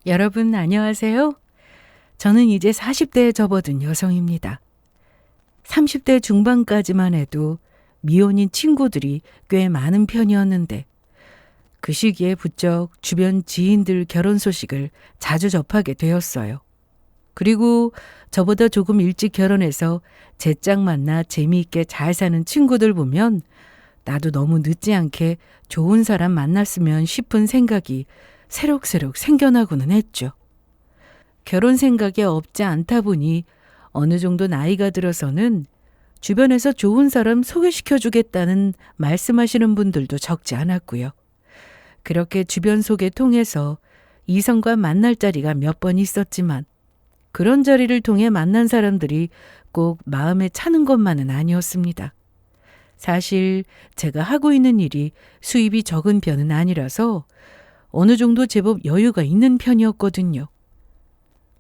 여러분 안녕하세요. 저는 이제 40대에 접어든 여성입니다. 30대 중반까지만 해도 미혼인 친구들이 꽤 많은 편이었는데 그 시기에 부쩍 주변 지인들 결혼 소식을 자주 접하게 되었어요. 그리고 저보다 조금 일찍 결혼해서 제 짝 만나 재미있게 잘 사는 친구들 보면 나도 너무 늦지 않게 좋은 사람 만났으면 싶은 생각이 새록새록 생겨나고는 했죠. 결혼 생각이 없지 않다 보니 어느 정도 나이가 들어서는 주변에서 좋은 사람 소개시켜 주겠다는 말씀하시는 분들도 적지 않았고요. 그렇게 주변 소개 통해서 이성과 만날 자리가 몇 번 있었지만 그런 자리를 통해 만난 사람들이 꼭 마음에 차는 것만은 아니었습니다. 사실 제가 하고 있는 일이 수입이 적은 편은 아니라서 어느 정도 제법 여유가 있는 편이었거든요.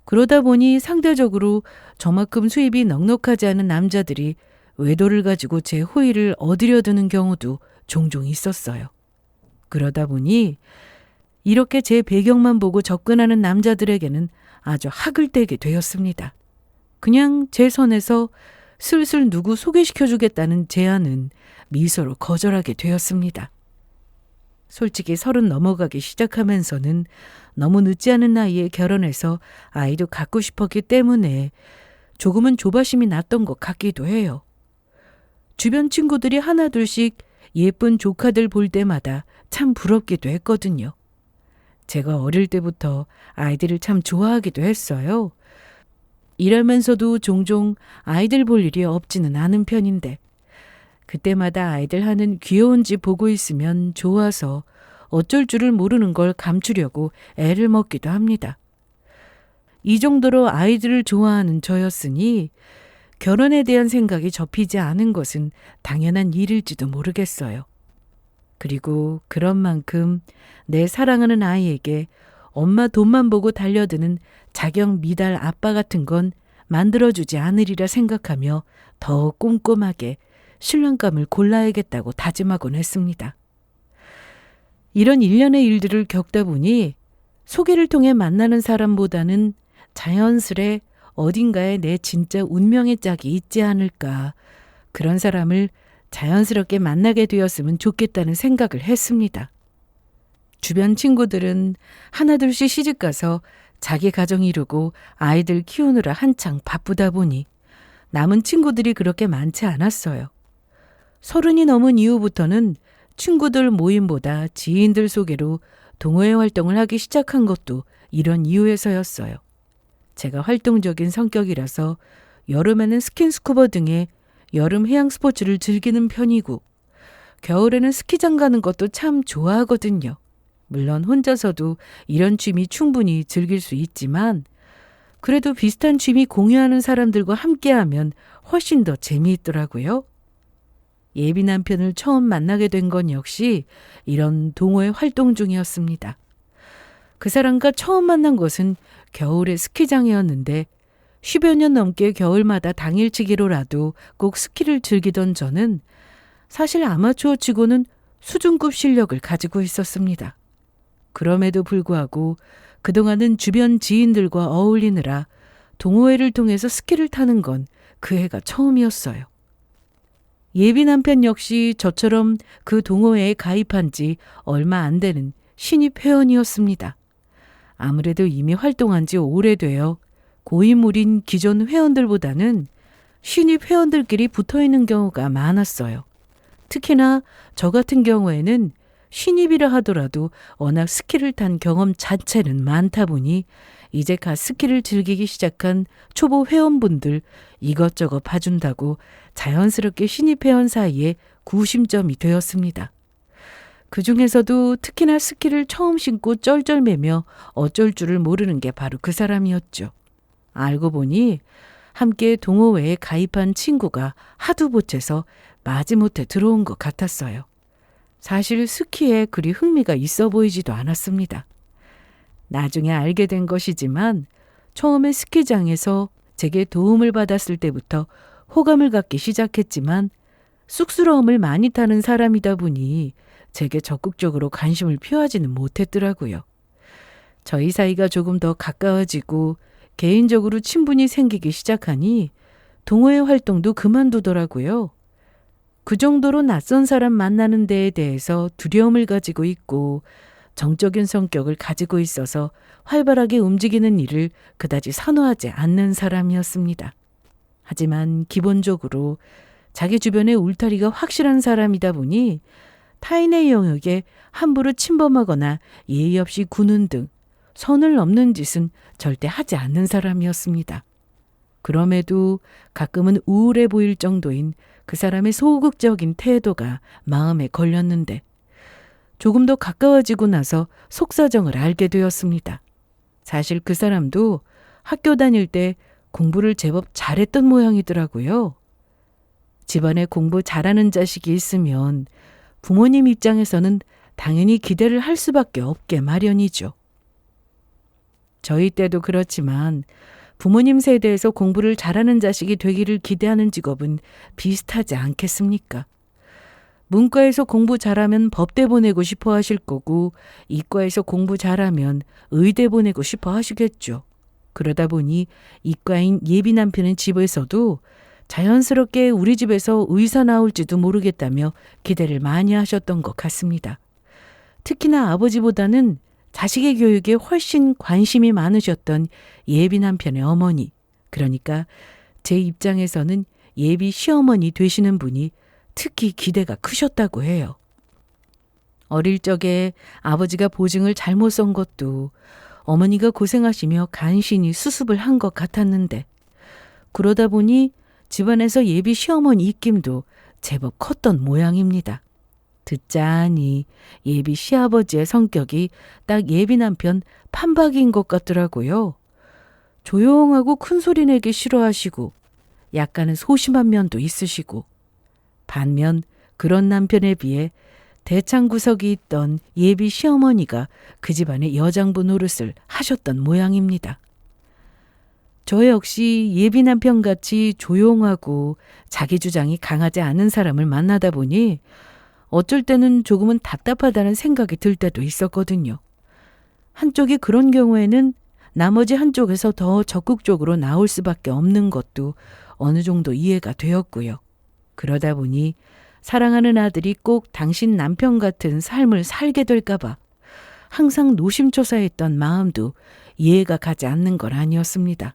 그러다 보니 상대적으로 저만큼 수입이 넉넉하지 않은 남자들이 외도를 가지고 제 호의를 얻으려드는 경우도 종종 있었어요. 그러다 보니 이렇게 제 배경만 보고 접근하는 남자들에게는 아주 학을 떼게 되었습니다. 그냥 제 선에서 슬슬 누구 소개시켜주겠다는 제안은 미소로 거절하게 되었습니다. 솔직히 30 넘어가기 시작하면서는 너무 늦지 않은 나이에 결혼해서 아이도 갖고 싶었기 때문에 조금은 조바심이 났던 것 같기도 해요. 주변 친구들이 하나둘씩 예쁜 조카들 볼 때마다 참 부럽기도 했거든요. 제가 어릴 때부터 아이들을 참 좋아하기도 했어요. 일하면서도 종종 아이들 볼 일이 없지는 않은 편인데 그때마다 아이들 하는 귀여운 집 보고 있으면 좋아서 어쩔 줄을 모르는 걸 감추려고 애를 먹기도 합니다. 이 정도로 아이들을 좋아하는 저였으니 결혼에 대한 생각이 접히지 않은 것은 당연한 일일지도 모르겠어요. 그리고 그런 만큼 내 사랑하는 아이에게 엄마 돈만 보고 달려드는 자격 미달 아빠 같은 건 만들어주지 않으리라 생각하며 더 꼼꼼하게 신랑감을 골라야겠다고 다짐하곤 했습니다. 이런 일련의 일들을 겪다 보니 소개를 통해 만나는 사람보다는 자연스레 어딘가에 내 진짜 운명의 짝이 있지 않을까, 그런 사람을 자연스럽게 만나게 되었으면 좋겠다는 생각을 했습니다. 주변 친구들은 하나둘씩 시집가서 자기 가정 이루고 아이들 키우느라 한창 바쁘다 보니 남은 친구들이 그렇게 많지 않았어요. 30이 넘은 이후부터는 친구들 모임보다 지인들 소개로 동호회 활동을 하기 시작한 것도 이런 이유에서였어요. 제가 활동적인 성격이라서 여름에는 스킨스쿠버 등의 여름 해양 스포츠를 즐기는 편이고 겨울에는 스키장 가는 것도 참 좋아하거든요. 물론 혼자서도 이런 취미 충분히 즐길 수 있지만 그래도 비슷한 취미 공유하는 사람들과 함께하면 훨씬 더 재미있더라고요. 예비 남편을 처음 만나게 된 건 역시 이런 동호회 활동 중이었습니다. 그 사람과 처음 만난 것은 겨울의 스키장이었는데 10여 년 넘게 겨울마다 당일치기로라도 꼭 스키를 즐기던 저는 사실 아마추어 치고는 수준급 실력을 가지고 있었습니다. 그럼에도 불구하고 그동안은 주변 지인들과 어울리느라 동호회를 통해서 스키를 타는 건 그 해가 처음이었어요. 예비 남편 역시 저처럼 그 동호회에 가입한 지 얼마 안 되는 신입 회원이었습니다. 아무래도 이미 활동한 지 오래되어 고인물인 기존 회원들보다는 신입 회원들끼리 붙어있는 경우가 많았어요. 특히나 저 같은 경우에는 신입이라 하더라도 워낙 스키를 탄 경험 자체는 많다 보니 이제 갓 스키를 즐기기 시작한 초보 회원분들 이것저것 봐준다고 자연스럽게 신입 회원 사이에 구심점이 되었습니다. 그 중에서도 특히나 스키를 처음 신고 쩔쩔매며 어쩔 줄을 모르는 게 바로 그 사람이었죠. 알고 보니 함께 동호회에 가입한 친구가 하도 보채서 마지못해 들어온 것 같았어요. 사실 스키에 그리 흥미가 있어 보이지도 않았습니다. 나중에 알게 된 것이지만 처음에 스키장에서 제게 도움을 받았을 때부터 호감을 갖기 시작했지만 쑥스러움을 많이 타는 사람이다 보니 제게 적극적으로 관심을 표하지는 못했더라고요. 저희 사이가 조금 더 가까워지고 개인적으로 친분이 생기기 시작하니 동호회 활동도 그만두더라고요. 그 정도로 낯선 사람 만나는 데에 대해서 두려움을 가지고 있고 정적인 성격을 가지고 있어서 활발하게 움직이는 일을 그다지 선호하지 않는 사람이었습니다. 하지만 기본적으로 자기 주변에 울타리가 확실한 사람이다 보니 타인의 영역에 함부로 침범하거나 예의 없이 구는 등 선을 넘는 짓은 절대 하지 않는 사람이었습니다. 그럼에도 가끔은 우울해 보일 정도인 그 사람의 소극적인 태도가 마음에 걸렸는데 조금 더 가까워지고 나서 속사정을 알게 되었습니다. 사실 그 사람도 학교 다닐 때 공부를 제법 잘했던 모양이더라고요. 집안에 공부 잘하는 자식이 있으면 부모님 입장에서는 당연히 기대를 할 수밖에 없게 마련이죠. 저희 때도 그렇지만 부모님 세대에서 공부를 잘하는 자식이 되기를 기대하는 직업은 비슷하지 않겠습니까? 문과에서 공부 잘하면 법대 보내고 싶어 하실 거고 이과에서 공부 잘하면 의대 보내고 싶어 하시겠죠. 그러다 보니 이과인 예비 남편의 집에서도 자연스럽게 우리 집에서 의사 나올지도 모르겠다며 기대를 많이 하셨던 것 같습니다. 특히나 아버지보다는 자식의 교육에 훨씬 관심이 많으셨던 예비 남편의 어머니, 그러니까 제 입장에서는 예비 시어머니 되시는 분이 특히 기대가 크셨다고 해요. 어릴 적에 아버지가 보증을 잘못 쓴 것도 어머니가 고생하시며 간신히 수습을 한 것 같았는데 그러다 보니 집안에서 예비 시어머니 입김도 제법 컸던 모양입니다. 듣자니 예비 시아버지의 성격이 딱 예비 남편 판박이인 것 같더라고요. 조용하고 큰소리 내기 싫어하시고 약간은 소심한 면도 있으시고 반면 그런 남편에 비해 대창구석이 있던 예비 시어머니가 그 집안의 여장부 노릇을 하셨던 모양입니다. 저 역시 예비 남편같이 조용하고 자기 주장이 강하지 않은 사람을 만나다 보니 어쩔 때는 조금은 답답하다는 생각이 들 때도 있었거든요. 한쪽이 그런 경우에는 나머지 한쪽에서 더 적극적으로 나올 수밖에 없는 것도 어느 정도 이해가 되었고요. 그러다 보니 사랑하는 아들이 꼭 당신 남편 같은 삶을 살게 될까봐 항상 노심초사했던 마음도 이해가 가지 않는 건 아니었습니다.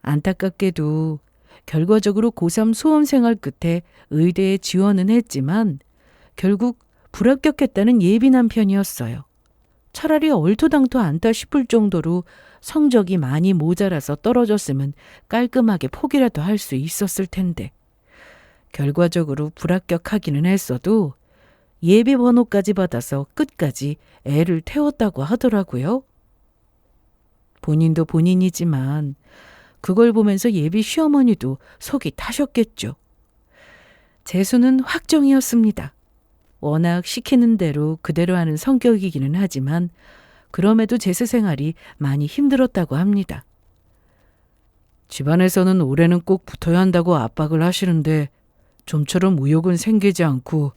안타깝게도 결과적으로 고3 수험생활 끝에 의대에 지원은 했지만 결국 불합격했다는 예비 남편이었어요. 차라리 얼토당토 않다 싶을 정도로 성적이 많이 모자라서 떨어졌으면 깔끔하게 포기라도 할 수 있었을 텐데 결과적으로 불합격하기는 했어도 예비 번호까지 받아서 끝까지 애를 태웠다고 하더라고요. 본인도 본인이지만 그걸 보면서 예비 시어머니도 속이 타셨겠죠. 재수는 확정이었습니다. 워낙 시키는 대로 그대로 하는 성격이기는 하지만 그럼에도 재수 생활이 많이 힘들었다고 합니다. 집안에서는 올해는 꼭 붙어야 한다고 압박을 하시는데 좀처럼 의욕은 생기지 않고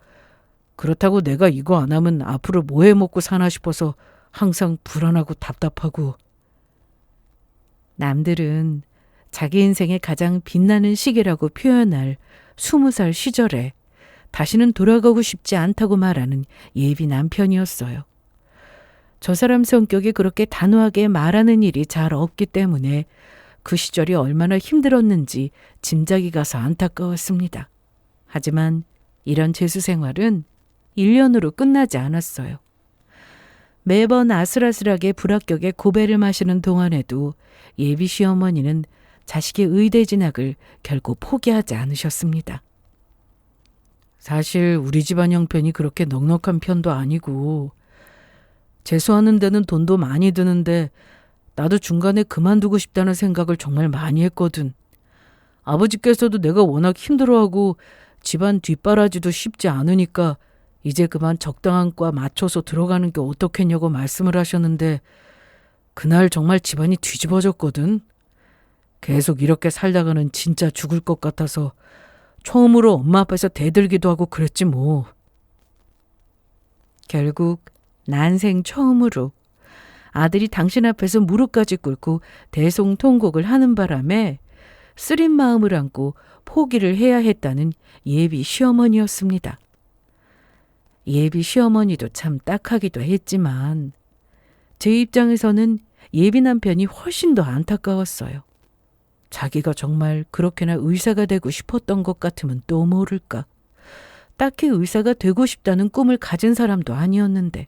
그렇다고 내가 이거 안 하면 앞으로 뭐 해 먹고 사나 싶어서 항상 불안하고 답답하고. 남들은 자기 인생의 가장 빛나는 시기라고 표현할 20살 시절에 다시는 돌아가고 싶지 않다고 말하는 예비 남편이었어요. 저 사람 성격이 그렇게 단호하게 말하는 일이 잘 없기 때문에 그 시절이 얼마나 힘들었는지 짐작이 가서 안타까웠습니다. 하지만 이런 재수 생활은 1년으로 끝나지 않았어요. 매번 아슬아슬하게 불합격에 고배를 마시는 동안에도 예비 시어머니는 자식의 의대 진학을 결코 포기하지 않으셨습니다. 사실 우리 집안 형편이 그렇게 넉넉한 편도 아니고 재수하는 데는 돈도 많이 드는데 나도 중간에 그만두고 싶다는 생각을 정말 많이 했거든. 아버지께서도 내가 워낙 힘들어하고 집안 뒷바라지도 쉽지 않으니까 이제 그만 적당한 과 맞춰서 들어가는 게 어떻겠냐고 말씀을 하셨는데 그날 정말 집안이 뒤집어졌거든. 계속 이렇게 살다가는 진짜 죽을 것 같아서 처음으로 엄마 앞에서 대들기도 하고 그랬지 뭐. 결국 난생 처음으로 아들이 당신 앞에서 무릎까지 꿇고 대성통곡을 하는 바람에 쓰린 마음을 안고 포기를 해야 했다는 예비 시어머니였습니다. 예비 시어머니도 참 딱하기도 했지만 제 입장에서는 예비 남편이 훨씬 더 안타까웠어요. 자기가 정말 그렇게나 의사가 되고 싶었던 것 같으면 또 모를까. 딱히 의사가 되고 싶다는 꿈을 가진 사람도 아니었는데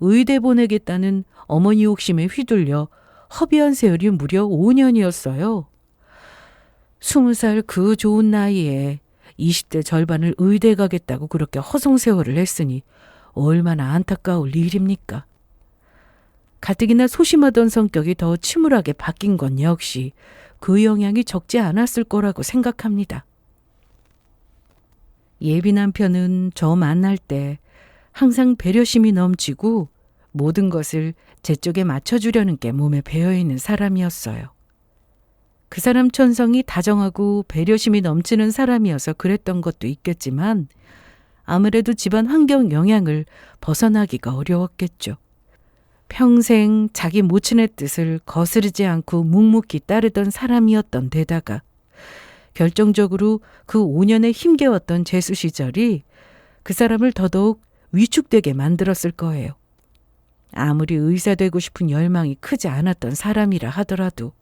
의대 보내겠다는 어머니 욕심에 휘둘려 허비한 세월이 무려 5년이었어요. 20살 그 좋은 나이에 20대 절반을 의대 가겠다고 그렇게 허송세월을 했으니 얼마나 안타까울 일입니까? 가뜩이나 소심하던 성격이 더 침울하게 바뀐 건 역시 그 영향이 적지 않았을 거라고 생각합니다. 예비 남편은 저 만날 때 항상 배려심이 넘치고 모든 것을 제 쪽에 맞춰주려는 게 몸에 배어있는 사람이었어요. 그 사람 천성이 다정하고 배려심이 넘치는 사람이어서 그랬던 것도 있겠지만 아무래도 집안 환경 영향을 벗어나기가 어려웠겠죠. 평생 자기 모친의 뜻을 거스르지 않고 묵묵히 따르던 사람이었던 데다가 결정적으로 그 5년에 힘겨웠던 재수 시절이 그 사람을 더더욱 위축되게 만들었을 거예요. 아무리 의사 되고 싶은 열망이 크지 않았던 사람이라 하더라도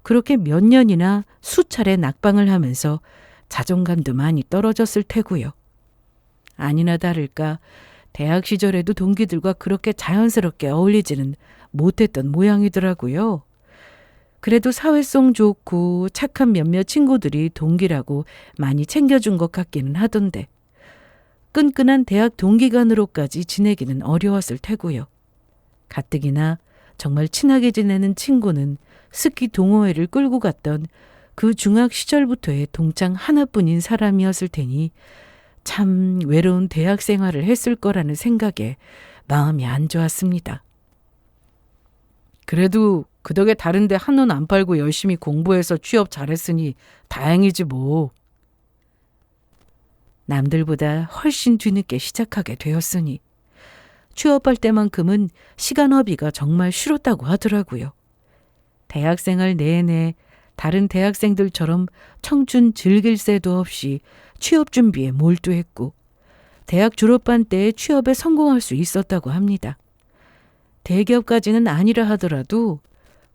그렇게 몇 년이나 수차례 낙방을 하면서 자존감도 많이 떨어졌을 테고요. 아니나 다를까 대학 시절에도 동기들과 그렇게 자연스럽게 어울리지는 못했던 모양이더라고요. 그래도 사회성 좋고 착한 몇몇 친구들이 동기라고 많이 챙겨준 것 같기는 하던데 끈끈한 대학 동기간으로까지 지내기는 어려웠을 테고요. 가뜩이나 정말 친하게 지내는 친구는 스키 동호회를 끌고 갔던 그 중학 시절부터의 동창 하나뿐인 사람이었을 테니 참 외로운 대학 생활을 했을 거라는 생각에 마음이 안 좋았습니다. 그래도 그 덕에 다른 데 한눈 안 팔고 열심히 공부해서 취업 잘했으니 다행이지 뭐. 남들보다 훨씬 뒤늦게 시작하게 되었으니 취업할 때만큼은 시간 허비가 정말 싫었다고 하더라고요. 대학생활 내내 다른 대학생들처럼 청춘 즐길 새도 없이 취업 준비에 몰두했고 대학 졸업반 때에 취업에 성공할 수 있었다고 합니다. 대기업까지는 아니라 하더라도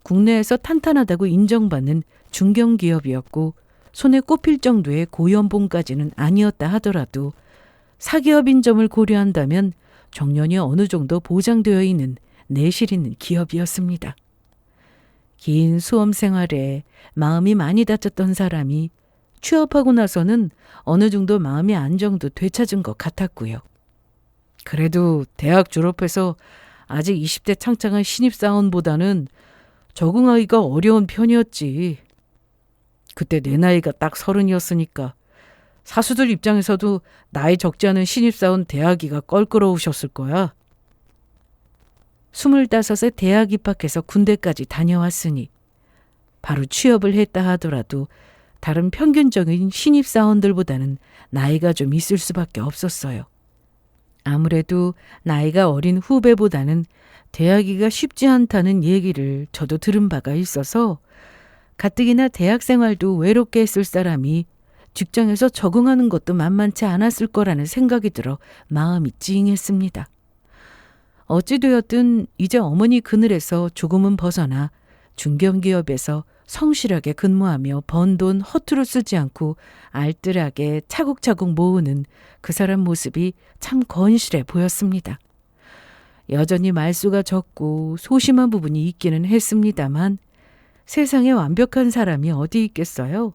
국내에서 탄탄하다고 인정받는 중견기업이었고 손에 꼽힐 정도의 고연봉까지는 아니었다 하더라도 사기업인 점을 고려한다면 정년이 어느 정도 보장되어 있는 내실 있는 기업이었습니다. 긴 수험 생활에 마음이 많이 다쳤던 사람이 취업하고 나서는 어느 정도 마음의 안정도 되찾은 것 같았고요. 그래도 대학 졸업해서 아직 20대 창창한 신입사원보다는 적응하기가 어려운 편이었지. 그때 내 나이가 딱 30이었으니까 사수들 입장에서도 나이 적지 않은 신입사원 대하기가 껄끄러우셨을 거야. 25에 대학 입학해서 군대까지 다녀왔으니 바로 취업을 했다 하더라도 다른 평균적인 신입사원들보다는 나이가 좀 있을 수밖에 없었어요. 아무래도 나이가 어린 후배보다는 대하기가 쉽지 않다는 얘기를 저도 들은 바가 있어서 가뜩이나 대학 생활도 외롭게 했을 사람이 직장에서 적응하는 것도 만만치 않았을 거라는 생각이 들어 마음이 찡했습니다. 어찌되었든 이제 어머니 그늘에서 조금은 벗어나 중견기업에서 성실하게 근무하며 번 돈 허투루 쓰지 않고 알뜰하게 차곡차곡 모으는 그 사람 모습이 참 건실해 보였습니다. 여전히 말수가 적고 소심한 부분이 있기는 했습니다만 세상에 완벽한 사람이 어디 있겠어요?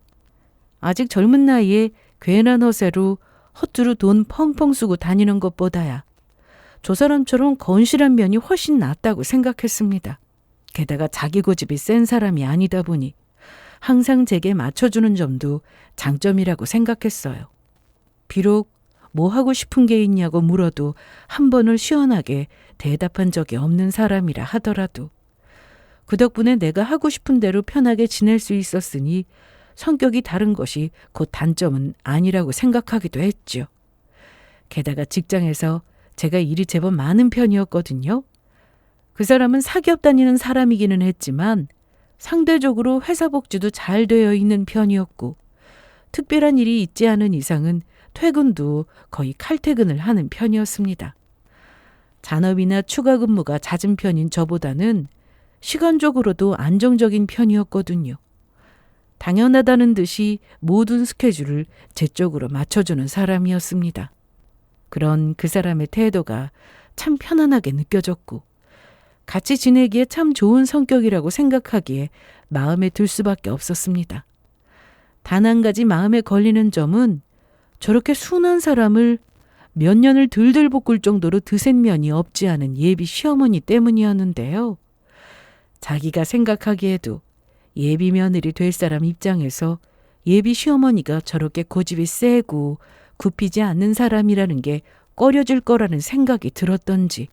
아직 젊은 나이에 괜한 허세로 허투루 돈 펑펑 쓰고 다니는 것보다야 저 사람처럼 건실한 면이 훨씬 낫다고 생각했습니다. 게다가 자기 고집이 센 사람이 아니다 보니 항상 제게 맞춰주는 점도 장점이라고 생각했어요. 비록 뭐 하고 싶은 게 있냐고 물어도 한 번을 시원하게 대답한 적이 없는 사람이라 하더라도 그 덕분에 내가 하고 싶은 대로 편하게 지낼 수 있었으니 성격이 다른 것이 곧 단점은 아니라고 생각하기도 했죠. 게다가 직장에서 제가 일이 제법 많은 편이었거든요. 그 사람은 사기업 다니는 사람이기는 했지만 상대적으로 회사 복지도 잘 되어 있는 편이었고 특별한 일이 있지 않은 이상은 퇴근도 거의 칼퇴근을 하는 편이었습니다. 잔업이나 추가 근무가 잦은 편인 저보다는 시간적으로도 안정적인 편이었거든요. 당연하다는 듯이 모든 스케줄을 제 쪽으로 맞춰주는 사람이었습니다. 그런 그 사람의 태도가 참 편안하게 느껴졌고 같이 지내기에 참 좋은 성격이라고 생각하기에 마음에 들 수밖에 없었습니다. 단 한 가지 마음에 걸리는 점은 저렇게 순한 사람을 몇 년을 들들 볶을 정도로 드센 면이 없지 않은 예비 시어머니 때문이었는데요. 자기가 생각하기에도 예비 며느리 될 사람 입장에서 예비 시어머니가 저렇게 고집이 세고 굽히지 않는 사람이라는 게 꺼려질 거라는 생각이 들었던지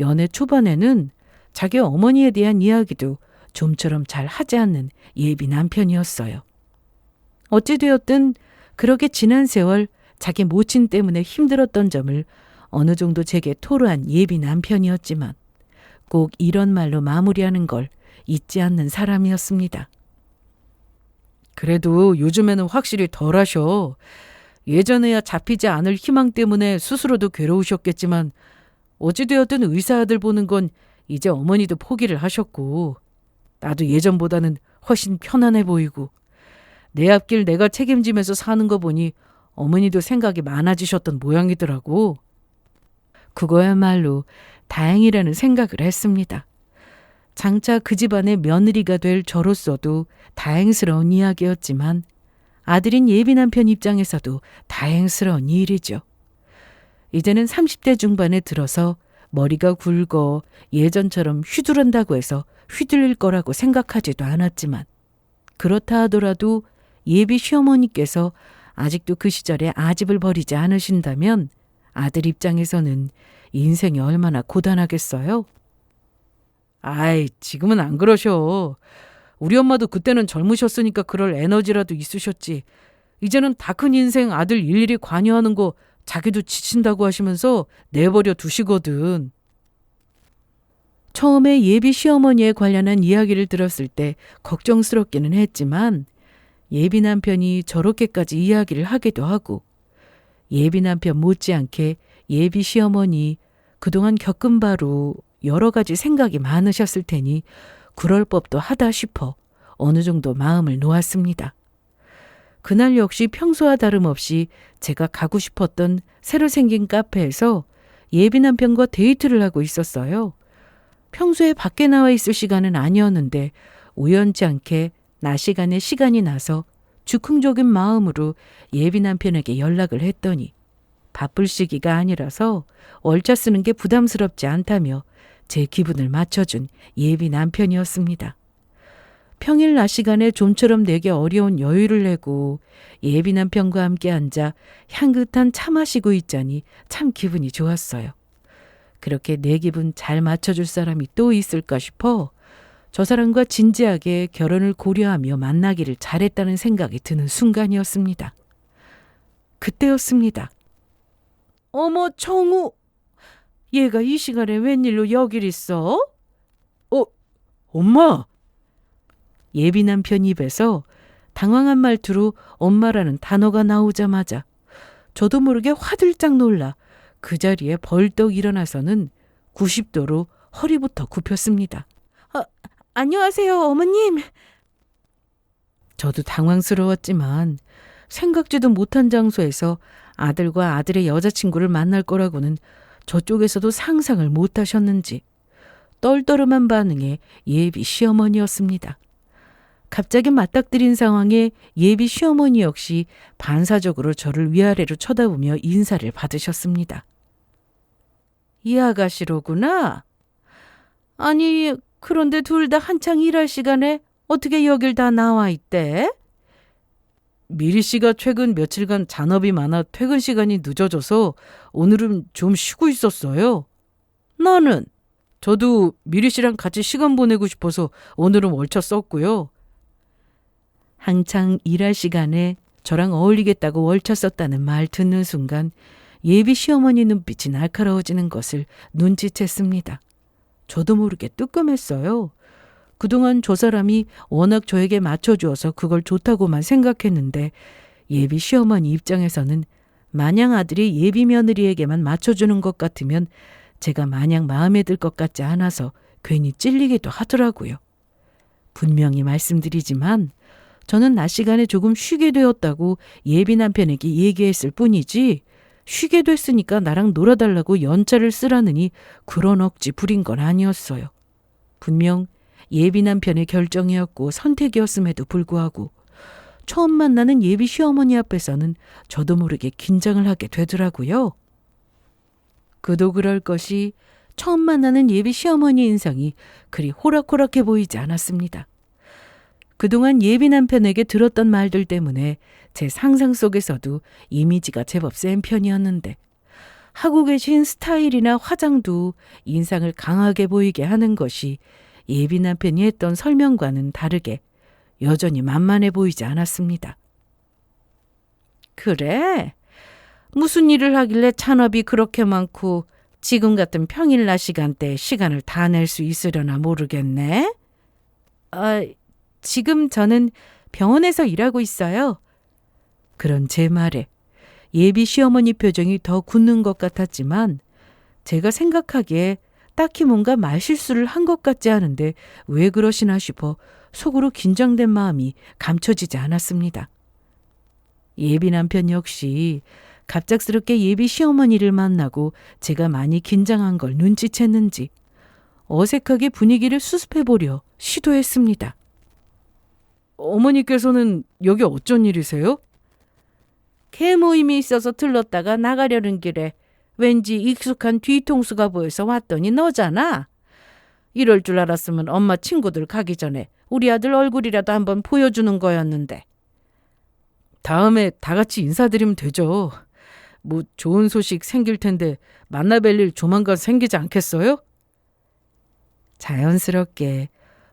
연애 초반에는 자기 어머니에 대한 이야기도 좀처럼 잘 하지 않는 예비 남편이었어요. 어찌되었든 그렇게 지난 세월 자기 모친 때문에 힘들었던 점을 어느 정도 제게 토로한 예비 남편이었지만 꼭 이런 말로 마무리하는 걸 잊지 않는 사람이었습니다. 그래도 요즘에는 확실히 덜 하셔. 예전에야 잡히지 않을 희망 때문에 스스로도 괴로우셨겠지만 어찌되었든 의사 아들 보는 건 이제 어머니도 포기를 하셨고 나도 예전보다는 훨씬 편안해 보이고 내 앞길 내가 책임지면서 사는 거 보니 어머니도 생각이 많아지셨던 모양이더라고. 그거야말로 다행이라는 생각을 했습니다. 장차 그 집안의 며느리가 될 저로서도 다행스러운 이야기였지만 아들인 예비 남편 입장에서도 다행스러운 일이죠. 이제는 30대 중반에 들어서 머리가 굵어 예전처럼 휘두른다고 해서 휘둘릴 거라고 생각하지도 않았지만 그렇다 하더라도 예비 시어머니께서 아직도 그 시절에 아집을 버리지 않으신다면 아들 입장에서는 인생이 얼마나 고단하겠어요? 아이, 지금은 안 그러셔. 우리 엄마도 그때는 젊으셨으니까 그럴 에너지라도 있으셨지. 이제는 다 큰 인생 아들 일일이 관여하는 거 자기도 지친다고 하시면서 내버려 두시거든. 처음에 예비 시어머니에 관련한 이야기를 들었을 때 걱정스럽기는 했지만 예비 남편이 저렇게까지 이야기를 하기도 하고 예비 남편 못지않게 예비 시어머니 그동안 겪은 바로 여러 가지 생각이 많으셨을 테니 그럴 법도 하다 싶어 어느 정도 마음을 놓았습니다. 그날 역시 평소와 다름없이 제가 가고 싶었던 새로 생긴 카페에서 예비 남편과 데이트를 하고 있었어요. 평소에 밖에 나와 있을 시간은 아니었는데 우연치 않게 낮 시간에 시간이 나서 즉흥적인 마음으로 예비 남편에게 연락을 했더니 바쁠 시기가 아니라서 월차 쓰는 게 부담스럽지 않다며 제 기분을 맞춰준 예비 남편이었습니다. 평일 낮 시간에 좀처럼 내게 어려운 여유를 내고 예비 남편과 함께 앉아 향긋한 차 마시고 있자니 참 기분이 좋았어요. 그렇게 내 기분 잘 맞춰줄 사람이 또 있을까 싶어 저 사람과 진지하게 결혼을 고려하며 만나기를 잘했다는 생각이 드는 순간이었습니다. 그때였습니다. 어머, 정우! 얘가 이 시간에 웬일로 여길 있어? 엄마! 예비 남편 입에서 당황한 말투로 엄마라는 단어가 나오자마자 저도 모르게 화들짝 놀라 그 자리에 벌떡 일어나서는 90도로 허리부터 굽혔습니다. 안녕하세요, 어머님. 저도 당황스러웠지만 생각지도 못한 장소에서 아들과 아들의 여자친구를 만날 거라고는 저쪽에서도 상상을 못하셨는지 떨떠름한 반응의 예비 시어머니였습니다. 갑자기 맞닥뜨린 상황에 예비 시어머니 역시 반사적으로 저를 위아래로 쳐다보며 인사를 받으셨습니다. 이 아가씨로구나. 아니, 그런데 둘 다 한창 일할 시간에 어떻게 여길 다 나와 있대? 미리 씨가 최근 며칠간 잔업이 많아 퇴근 시간이 늦어져서 오늘은 좀 쉬고 있었어요. 나는? 저도 미리 씨랑 같이 시간 보내고 싶어서 오늘은 월차 썼고요. 한창 일할 시간에 저랑 어울리겠다고 월차 썼다는 말 듣는 순간 예비 시어머니 눈빛이 날카로워지는 것을 눈치챘습니다. 저도 모르게 뜨끔했어요. 그동안 저 사람이 워낙 저에게 맞춰주어서 그걸 좋다고만 생각했는데 예비 시어머니 입장에서는 마냥 아들이 예비 며느리에게만 맞춰주는 것 같으면 제가 마냥 마음에 들 것 같지 않아서 괜히 찔리기도 하더라고요. 분명히 말씀드리지만 저는 낮 시간에 조금 쉬게 되었다고 예비 남편에게 얘기했을 뿐이지 쉬게 됐으니까 나랑 놀아달라고 연차를 쓰라느니 그런 억지 부린 건 아니었어요. 분명 예비 남편의 결정이었고 선택이었음에도 불구하고 처음 만나는 예비 시어머니 앞에서는 저도 모르게 긴장을 하게 되더라고요. 그도 그럴 것이 처음 만나는 예비 시어머니 인상이 그리 호락호락해 보이지 않았습니다. 그동안 예비 남편에게 들었던 말들 때문에 제 상상 속에서도 이미지가 제법 센 편이었는데 하고 계신 스타일이나 화장도 인상을 강하게 보이게 하는 것이 예비 남편이 했던 설명과는 다르게 여전히 만만해 보이지 않았습니다. 그래? 무슨 일을 하길래 찬업이 그렇게 많고 지금 같은 평일 낮 시간대에 시간을 다 낼 수 있으려나 모르겠네? 지금 저는 병원에서 일하고 있어요. 그런 제 말에 예비 시어머니 표정이 더 굳는 것 같았지만 제가 생각하기에 딱히 뭔가 말실수를 한 것 같지 않은데 왜 그러시나 싶어 속으로 긴장된 마음이 감춰지지 않았습니다. 예비 남편 역시 갑작스럽게 예비 시어머니를 만나고 제가 많이 긴장한 걸 눈치챘는지 어색하게 분위기를 수습해보려 시도했습니다. 어머니께서는 여기 어쩐 일이세요? 개 모임이 있어서 들렀다가 나가려는 길에 왠지 익숙한 뒤통수가 보여서 왔더니 너잖아. 이럴 줄 알았으면 엄마 친구들 가기 전에 우리 아들 얼굴이라도 한번 보여주는 거였는데. 다음에 다 같이 인사드리면 되죠. 뭐 좋은 소식 생길 텐데 만나뵐 일 조만간 생기지 않겠어요? 자연스럽게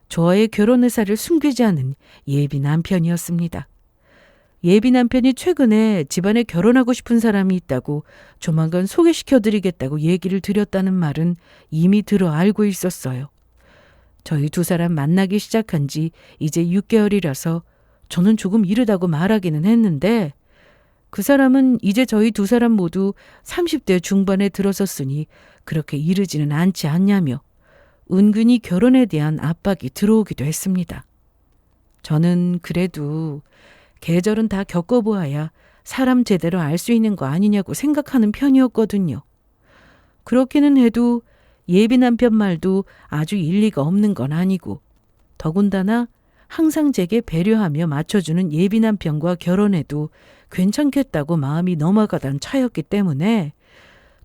저의 결혼 의사를 숨기지 않은 예비 남편이었습니다. 예비 남편이 최근에 집안에 결혼하고 싶은 사람이 있다고 조만간 소개시켜드리겠다고 얘기를 드렸다는 말은 이미 들어 알고 있었어요. 저희 두 사람 만나기 시작한 지 이제 6개월이라서 저는 조금 이르다고 말하기는 했는데 그 사람은 이제 저희 두 사람 모두 30대 중반에 들어섰으니 그렇게 이르지는 않지 않냐며 은근히 결혼에 대한 압박이 들어오기도 했습니다. 저는 그래도 계절은 다 겪어보아야 사람 제대로 알 수 있는 거 아니냐고 생각하는 편이었거든요. 그렇기는 해도 예비 남편 말도 아주 일리가 없는 건 아니고 더군다나 항상 제게 배려하며 맞춰주는 예비 남편과 결혼해도 괜찮겠다고 마음이 넘어가던 차였기 때문에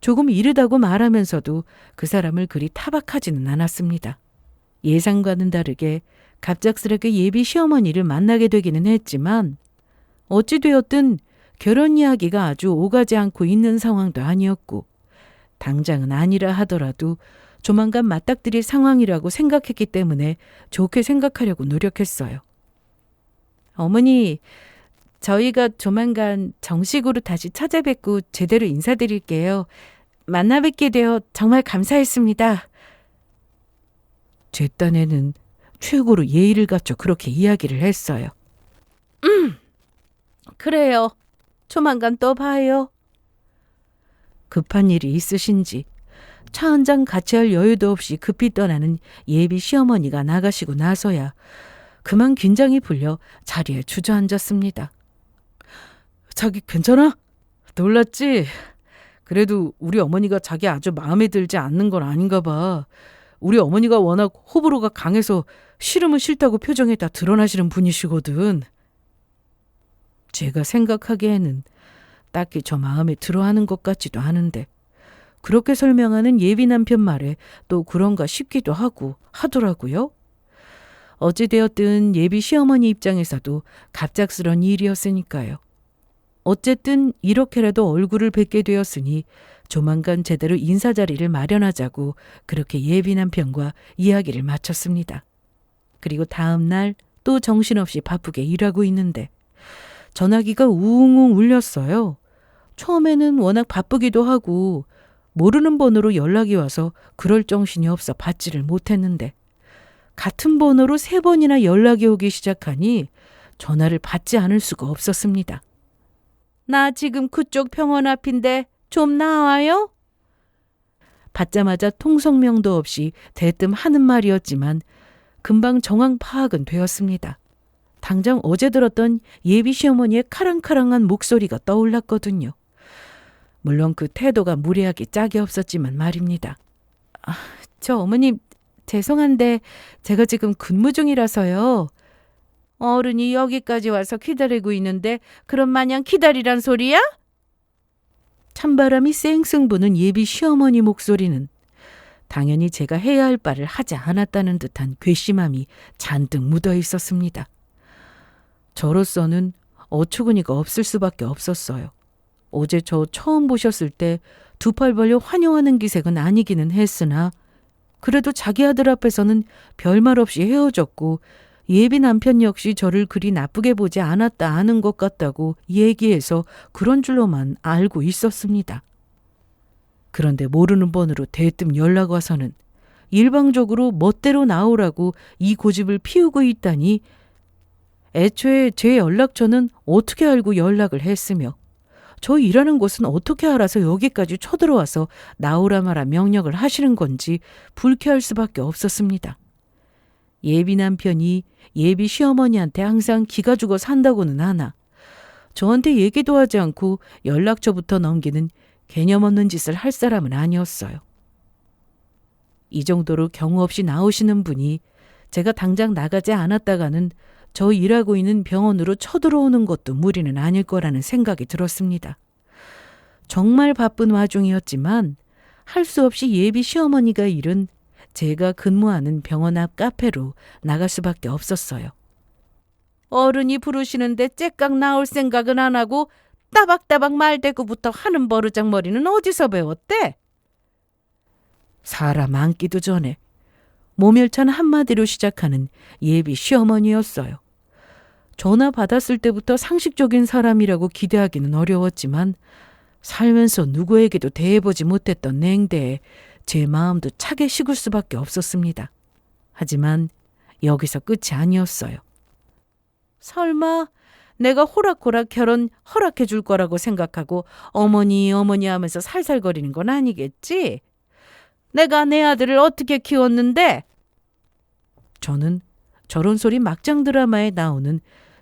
조금 이르다고 말하면서도 그 사람을 그리 타박하지는 않았습니다. 예상과는 다르게 갑작스럽게 예비 시어머니를 만나게 되기는 했지만 어찌되었든 결혼 이야기가 아주 오가지 않고 있는 상황도 아니었고 당장은 아니라 하더라도 조만간 맞닥뜨릴 상황이라고 생각했기 때문에 좋게 생각하려고 노력했어요. 어머니, 저희가 조만간 정식으로 다시 찾아뵙고 제대로 인사드릴게요. 만나 뵙게 되어 정말 감사했습니다. 제 딴에는 최고로 예의를 갖춰 그렇게 이야기를 했어요. 그래요. 조만간 또 봐요. 급한 일이 있으신지 차 한 잔 같이 할 여유도 없이 급히 떠나는 예비 시어머니가 나가시고 나서야 그만 긴장이 풀려 자리에 주저앉았습니다. 자기 괜찮아? 놀랐지? 그래도 우리 어머니가 자기 아주 마음에 들지 않는 건 아닌가 봐. 우리 어머니가 워낙 호불호가 강해서 싫으면 싫다고 표정에 다 드러나시는 분이시거든. 제가 생각하기에는 딱히 저 마음에 들어하는 것 같지도 않은데 그렇게 설명하는 예비 남편 말에 또 그런가 싶기도 하고 하더라고요. 어찌되었든 예비 시어머니 입장에서도 갑작스런 일이었으니까요. 어쨌든 이렇게라도 얼굴을 뵙게 되었으니 조만간 제대로 인사 자리를 마련하자고 그렇게 예비 남편과 이야기를 마쳤습니다. 그리고 다음 날 또 정신없이 바쁘게 일하고 있는데 전화기가 우웅웅 울렸어요. 처음에는 워낙 바쁘기도 하고 모르는 번호로 연락이 와서 그럴 정신이 없어 받지를 못했는데 같은 번호로 3번이나 연락이 오기 시작하니 전화를 받지 않을 수가 없었습니다. 나 지금 그쪽 병원 앞인데 좀 나와요? 받자마자 통성명도 없이 대뜸 하는 말이었지만 금방 정황 파악은 되었습니다. 당장 어제 들었던 예비 시어머니의 카랑카랑한 목소리가 떠올랐거든요. 물론 그 태도가 무례하기 짝이 없었지만 말입니다. 저 어머님 죄송한데 제가 지금 근무 중이라서요. 어른이 여기까지 와서 기다리고 있는데 그럼 마냥 기다리란 소리야? 찬바람이 쌩쌩 부는 예비 시어머니 목소리는 당연히 제가 해야 할 바를 하지 않았다는 듯한 괘씸함이 잔뜩 묻어 있었습니다. 저로서는 어처구니가 없을 수밖에 없었어요. 어제 저 처음 보셨을 때 두 팔 벌려 환영하는 기색은 아니기는 했으나 그래도 자기 아들 앞에서는 별말 없이 헤어졌고 예비 남편 역시 저를 그리 나쁘게 보지 않았다 아는 것 같다고 얘기해서 그런 줄로만 알고 있었습니다. 그런데 모르는 번호로 대뜸 연락 와서는 일방적으로 멋대로 나오라고 이 고집을 피우고 있다니 애초에 제 연락처는 어떻게 알고 연락을 했으며 저 일하는 곳은 어떻게 알아서 여기까지 쳐들어와서 나오라 마라 명령을 하시는 건지 불쾌할 수밖에 없었습니다. 예비 남편이 예비 시어머니한테 항상 기가 죽어 산다고는 하나 저한테 얘기도 하지 않고 연락처부터 넘기는 개념 없는 짓을 할 사람은 아니었어요. 이 정도로 경우 없이 나오시는 분이 제가 당장 나가지 않았다가는 저 일하고 있는 병원으로 쳐들어오는 것도 무리는 아닐 거라는 생각이 들었습니다. 정말 바쁜 와중이었지만 할 수 없이 예비 시어머니가 일은 제가 근무하는 병원 앞 카페로 나갈 수밖에 없었어요. 어른이 부르시는데 째깍 나올 생각은 안 하고 따박따박 말대꾸부터 하는 버르장머리는 어디서 배웠대? 사람 앉기도 전에 모멸찬 한마디로 시작하는 예비 시어머니였어요. 전화 받았을 때부터 상식적인 사람이라고 기대하기는 어려웠지만 살면서 누구에게도 대해보지 못했던 냉대에 제 마음도 차게 식을 수밖에 없었습니다. 하지만 여기서 끝이 아니었어요. 설마 내가 호락호락 결혼 허락해 줄 거라고 생각하고 어머니 하면서 살살거리는 건 아니겠지? 내가 내 아들을 어떻게 키웠는데? 저는 저런 소리 막장 드라마에 나오는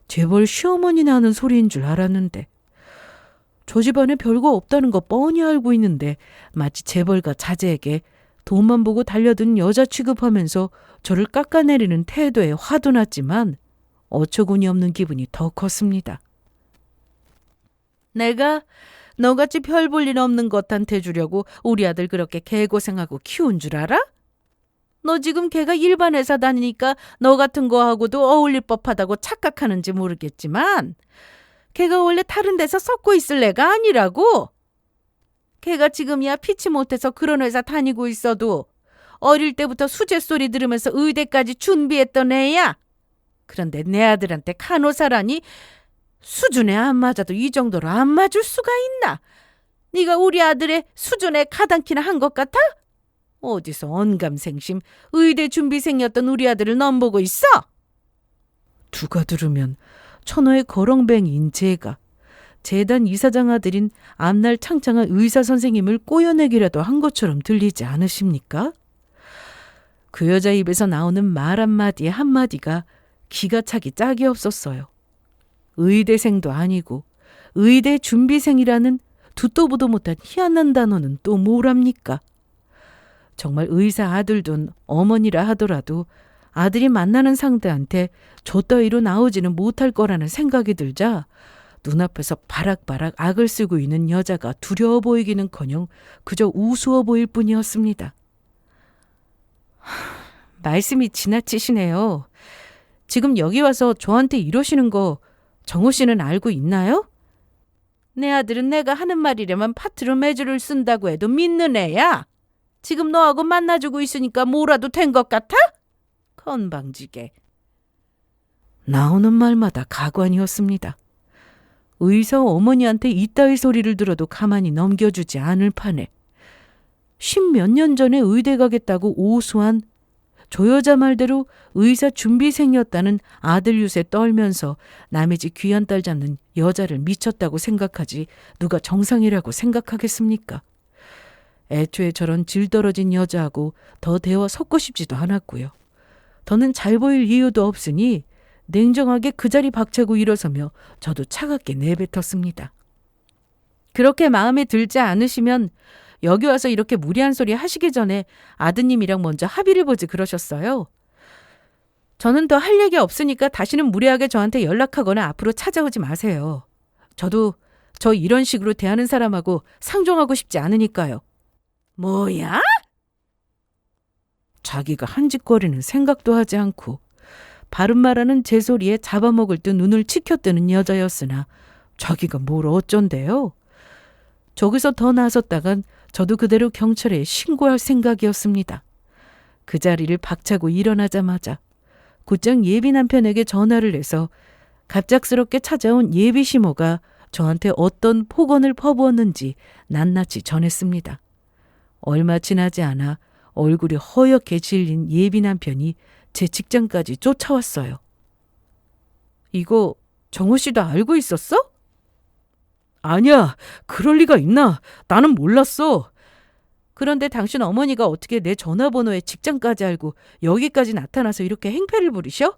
재벌 시어머니나 하는 소리인 줄 알았는데 저 집안에 별거 없다는 거 뻔히 알고 있는데 마치 재벌가 자제에게 돈만 보고 달려든 여자 취급하면서 저를 깎아내리는 태도에 화도 났지만 어처구니 없는 기분이 더 컸습니다. 내가 너같이 별 볼 일 없는 것한테 주려고 우리 아들 그렇게 개고생하고 키운 줄 알아? 너 지금 걔가 일반 회사 다니니까 너 같은 거하고도 어울릴 법하다고 착각하는지 모르겠지만 걔가 원래 다른 데서 썩고 있을 애가 아니라고. 걔가 지금이야 피치 못해서 그런 회사 다니고 있어도 어릴 때부터 수제 소리 들으면서 의대까지 준비했던 애야. 그런데 내 아들한테 간호사라니 수준에 안 맞아도 이 정도로 안 맞을 수가 있나? 네가 우리 아들의 수준에 가당키나 한 것 같아? 어디서 언감생심 의대 준비생이었던 우리 아들을 넘보고 있어? 누가 들으면 천호의 거렁뱅이인 제가 재단 이사장 아들인 앞날 창창한 의사 선생님을 꼬여내기라도 한 것처럼 들리지 않으십니까? 그 여자 입에서 나오는 말 한마디에 한마디가 기가 차기 짝이 없었어요. 의대생도 아니고 의대 준비생이라는 듣도 보도 못한 희한한 단어는 또 뭐랍니까? 정말 의사 아들 둔 어머니라 하더라도 아들이 만나는 상대한테 저 따위로 나오지는 못할 거라는 생각이 들자 눈앞에서 바락바락 악을 쓰고 있는 여자가 두려워 보이기는커녕 그저 우스워 보일 뿐이었습니다. 말씀이 지나치시네요. 지금 여기 와서 저한테 이러시는 거 정호 씨는 알고 있나요? 내 아들은 내가 하는 말이라면 파트로 매주를 쓴다고 해도 믿는 애야. 지금 너하고 만나주고 있으니까 뭐라도 된 것 같아? 건방지게. 나오는 말마다 가관이었습니다. 의사 어머니한테 이따위 소리를 들어도 가만히 넘겨주지 않을 판에 십몇 년 전에 의대 가겠다고 오수한 저 여자 말대로 의사 준비생이었다는 아들 유세 떨면서 남의 집 귀한 딸 잡는 여자를 미쳤다고 생각하지 누가 정상이라고 생각하겠습니까? 애초에 저런 질 떨어진 여자하고 더 대화 섞고 싶지도 않았고요. 더는 잘 보일 이유도 없으니 냉정하게 그 자리 박차고 일어서며 저도 차갑게 내뱉었습니다. 그렇게 마음에 들지 않으시면 여기 와서 이렇게 무리한 소리 하시기 전에 아드님이랑 먼저 합의를 보지 그러셨어요. 저는 더 할 얘기 없으니까 다시는 무리하게 저한테 연락하거나 앞으로 찾아오지 마세요. 저도 저 이런 식으로 대하는 사람하고 상종하고 싶지 않으니까요. 뭐야? 자기가 한짓거리는 생각도 하지 않고 바른 말하는 제 소리에 잡아먹을 듯 눈을 치켜뜨는 여자였으나 자기가 뭘 어쩐대요? 저기서 더 나섰다간 저도 그대로 경찰에 신고할 생각이었습니다. 그 자리를 박차고 일어나자마자 곧장 예비 남편에게 전화를 해서 갑작스럽게 찾아온 예비 시모가 저한테 어떤 폭언을 퍼부었는지 낱낱이 전했습니다. 얼마 지나지 않아 얼굴이 허옇게 질린 예비 남편이 제 직장까지 쫓아왔어요. 이거 정호 씨도 알고 있었어? 아니야, 그럴 리가 있나? 나는 몰랐어. 그런데 당신 어머니가 어떻게 내 전화번호에 직장까지 알고 여기까지 나타나서 이렇게 행패를 부리셔?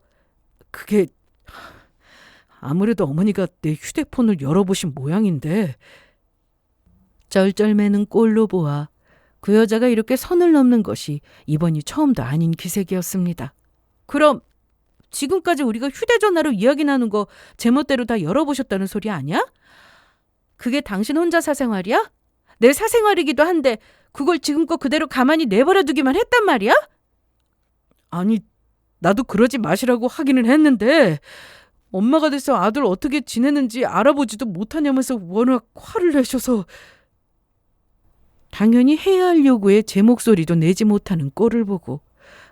그게 아무래도 어머니가 내 휴대폰을 열어보신 모양인데. 쩔쩔매는 꼴로 보아 그 여자가 이렇게 선을 넘는 것이 이번이 처음도 아닌 기색이었습니다. 그럼 지금까지 우리가 휴대전화로 이야기 나눈 거 제멋대로 다 열어보셨다는 소리 아니야? 그게 당신 혼자 사생활이야? 내 사생활이기도 한데 그걸 지금껏 그대로 가만히 내버려 두기만 했단 말이야? 아니, 나도 그러지 마시라고 하기는 했는데 엄마가 돼서 아들 어떻게 지내는지 알아보지도 못하냐면서 워낙 화를 내셔서. 당연히 해야 할 요구에 제 목소리도 내지 못하는 꼴을 보고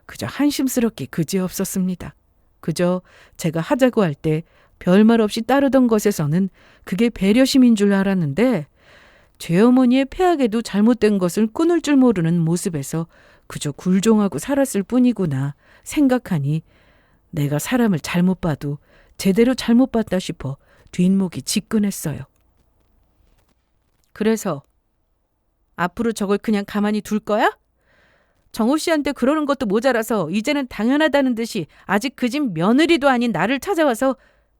그저 한심스럽게 그지없었습니다. 그저 제가 하자고 할 때 별말 없이 따르던 것에서는 그게 배려심인 줄 알았는데 제 어머니의 폐악에도 잘못된 것을 끊을 줄 모르는 모습에서 그저 굴종하고 살았을 뿐이구나 생각하니 내가 사람을 잘못 봐도 제대로 잘못 봤다 싶어 뒷목이 지끈했어요. 그래서 앞으로 저걸 그냥 가만히 둘 거야? 정호 씨한테 그러는 것도 모자라서 이제는 당연하다는 듯이 아직 그 집 며느리도 아닌 나를 찾아와서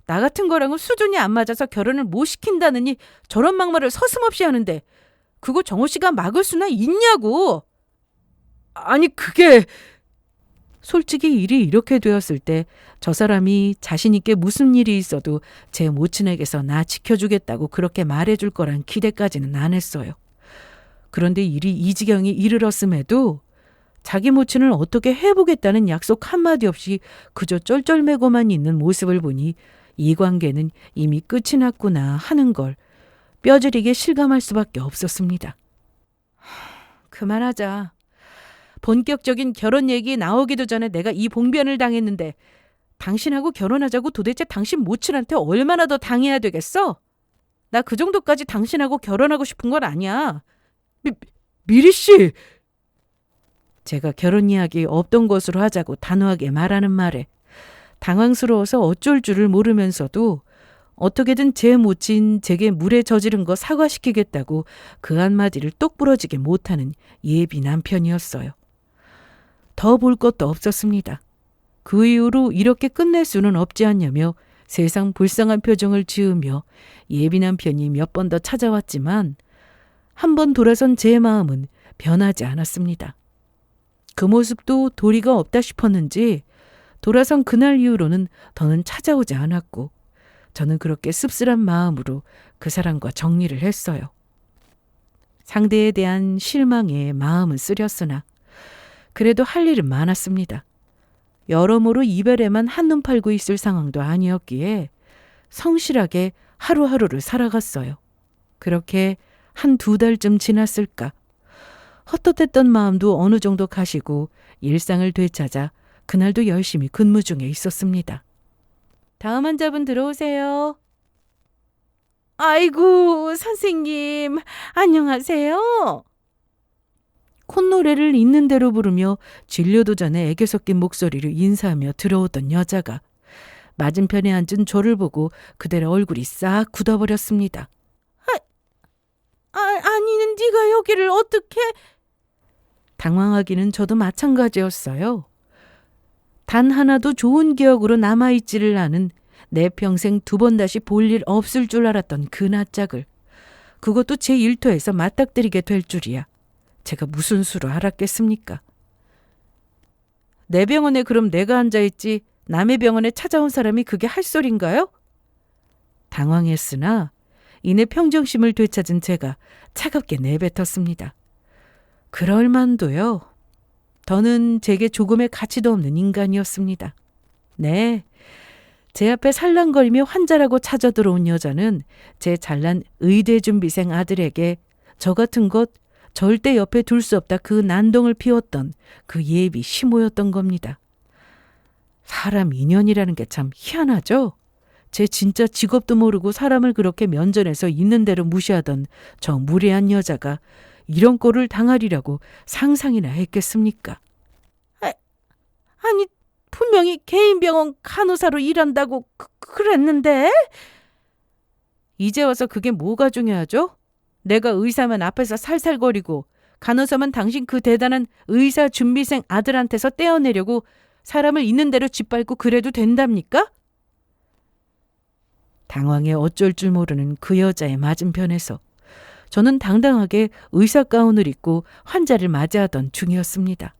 나 같은 거랑은 수준이 안 맞아서 결혼을 못 시킨다느니 저런 막말을 서슴없이 하는데 그거 정호 씨가 막을 수나 있냐고. 아니 그게 솔직히 일이 이렇게 되었을 때 저 사람이 자신 있게 무슨 일이 있어도 제 모친에게서 나 지켜주겠다고 그렇게 말해줄 거란 기대까지는 안 했어요. 그런데 일이 이 지경에 이르렀음에도 자기 모친을 어떻게 해보겠다는 약속 한마디 없이 그저 쩔쩔매고만 있는 모습을 보니 이 관계는 이미 끝이 났구나 하는 걸 뼈저리게 실감할 수밖에 없었습니다. 그만하자. 본격적인 결혼 얘기 나오기도 전에 내가 이 봉변을 당했는데 당신하고 결혼하자고 도대체 당신 모친한테 얼마나 더 당해야 되겠어? 나 그 정도까지 당신하고 결혼하고 싶은 건 아니야. 미리 씨! 제가 결혼 이야기 없던 것으로 하자고 단호하게 말하는 말에 당황스러워서 어쩔 줄을 모르면서도 어떻게든 제 모친 제게 물에 저지른 거 사과시키겠다고 그 한마디를 똑부러지게 못하는 예비 남편이었어요. 더 볼 것도 없었습니다. 그 이후로 이렇게 끝낼 수는 없지 않냐며 세상 불쌍한 표정을 지으며 예비 남편이 몇 번 더 찾아왔지만 한 번 돌아선 제 마음은 변하지 않았습니다. 그 모습도 도리가 없다 싶었는지 돌아선 그날 이후로는 더는 찾아오지 않았고 저는 그렇게 씁쓸한 마음으로 그 사람과 정리를 했어요. 상대에 대한 실망에 마음은 쓰렸으나 그래도 할 일은 많았습니다. 여러모로 이별에만 한눈 팔고 있을 상황도 아니었기에 성실하게 하루하루를 살아갔어요. 그렇게 1-2달쯤 지났을까. 헛헛했던 마음도 어느 정도 가시고 일상을 되찾아 그날도 열심히 근무 중에 있었습니다. 다음 환자분 들어오세요. 아이고, 선생님, 안녕하세요. 콧노래를 있는 대로 부르며 진료도 전에 애교 섞인 목소리로 인사하며 들어오던 여자가 맞은편에 앉은 저를 보고 그대로 얼굴이 싹 굳어버렸습니다. 아니는 네가 여기를 어떻게... 당황하기는 저도 마찬가지였어요. 단 하나도 좋은 기억으로 남아있지를 않은 내 평생 두 번 다시 볼 일 없을 줄 알았던 그 낯짝을 그것도 제 일터에서 맞닥뜨리게 될 줄이야. 제가 무슨 수로 알았겠습니까? 내 병원에 그럼 내가 앉아있지 남의 병원에 찾아온 사람이 그게 할 소린가요? 당황했으나 이내 평정심을 되찾은 제가 차갑게 내뱉었습니다. 그럴 만도요. 더는 제게 조금의 가치도 없는 인간이었습니다. 네, 제 앞에 살랑거리며 환자라고 찾아 들어온 여자는 제 잘난 의대준비생 아들에게 저 같은 것 절대 옆에 둘 수 없다 그 난동을 피웠던 그 예비 시모였던 겁니다. 사람 인연이라는 게 참 희한하죠? 제 진짜 직업도 모르고 사람을 그렇게 면전에서 있는 대로 무시하던 저 무례한 여자가 이런 꼴을 당하리라고 상상이나 했겠습니까? 아니 분명히 개인 병원 간호사로 일한다고 그랬는데? 이제 와서 그게 뭐가 중요하죠? 내가 의사면 앞에서 살살거리고 간호사면 당신 그 대단한 의사 준비생 아들한테서 떼어내려고 사람을 있는 대로 짓밟고 그래도 된답니까? 당황해 어쩔 줄 모르는 그 여자의 맞은편에서 저는 당당하게 의사 가운을 입고 환자를 맞이하던 중이었습니다.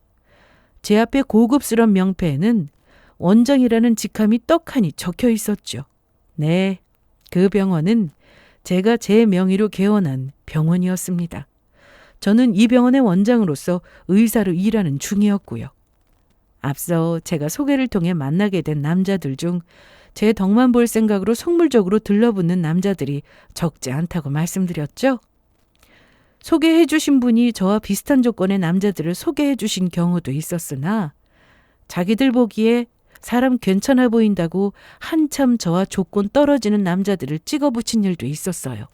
제 앞에 고급스러운 명패에는 원장이라는 직함이 떡하니 적혀 있었죠. 네, 그 병원은 제가 제 명의로 개원한 병원이었습니다. 저는 이 병원의 원장으로서 의사로 일하는 중이었고요. 앞서 제가 소개를 통해 만나게 된 남자들 중 제 덕만 볼 생각으로 속물적으로 들러붙는 남자들이 적지 않다고 말씀드렸죠. 소개해 주신 분이 저와 비슷한 조건의 남자들을 소개해 주신 경우도 있었으나 자기들 보기에 사람 괜찮아 보인다고 한참 저와 조건 떨어지는 남자들을 찍어 붙인 일도 있었어요.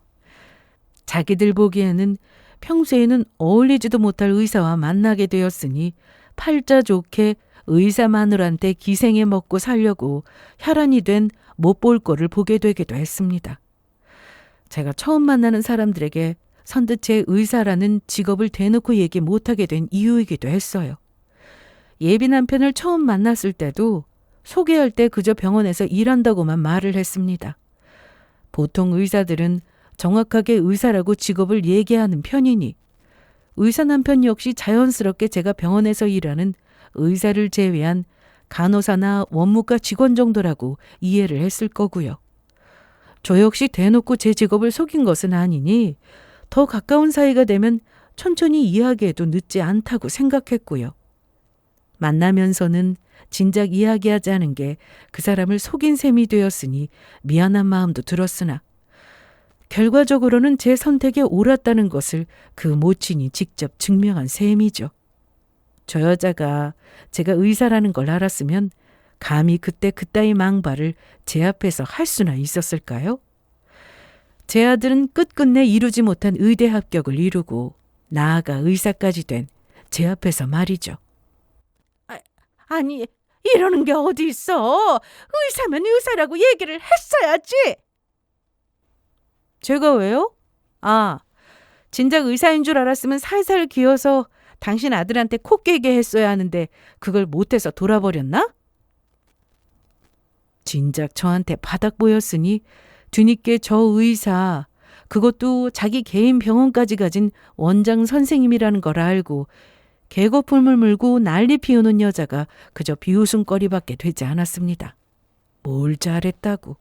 자기들 보기에는 평소에는 어울리지도 못할 의사와 만나게 되었으니 팔자 좋게 의사 마누라한테 기생해 먹고 살려고 혈안이 된 못 볼 꼴을 보게 되기도 했습니다. 제가 처음 만나는 사람들에게 선뜻 제 의사라는 직업을 대놓고 얘기 못하게 된 이유이기도 했어요. 예비 남편을 처음 만났을 때도 소개할 때 그저 병원에서 일한다고만 말을 했습니다. 보통 의사들은 정확하게 의사라고 직업을 얘기하는 편이니 의사 남편 역시 자연스럽게 제가 병원에서 일하는 의사를 제외한 간호사나 원무과 직원 정도라고 이해를 했을 거고요. 저 역시 대놓고 제 직업을 속인 것은 아니니 더 가까운 사이가 되면 천천히 이야기해도 늦지 않다고 생각했고요. 만나면서는 진작 이야기하지 않은 게 그 사람을 속인 셈이 되었으니 미안한 마음도 들었으나 결과적으로는 제 선택에 옳았다는 것을 그 모친이 직접 증명한 셈이죠. 저 여자가 제가 의사라는 걸 알았으면 감히 그때 그따위 망발을 제 앞에서 할 수나 있었을까요? 제 아들은 끝끝내 이루지 못한 의대 합격을 이루고 나아가 의사까지 된 제 앞에서 말이죠. 아니 이러는 게 어디 있어. 의사면 의사라고 얘기를 했어야지. 제가 왜요? 진작 의사인 줄 알았으면 살살 기어서 당신 아들한테 코 깨게 했어야 하는데 그걸 못해서 돌아버렸나? 진작 저한테 바닥 보였으니 뒤늦게 저 의사, 그것도 자기 개인 병원까지 가진 원장 선생님이라는 걸 알고 개거품을 물고 난리 피우는 여자가 그저 비웃음거리밖에 되지 않았습니다. 뭘 잘했다고.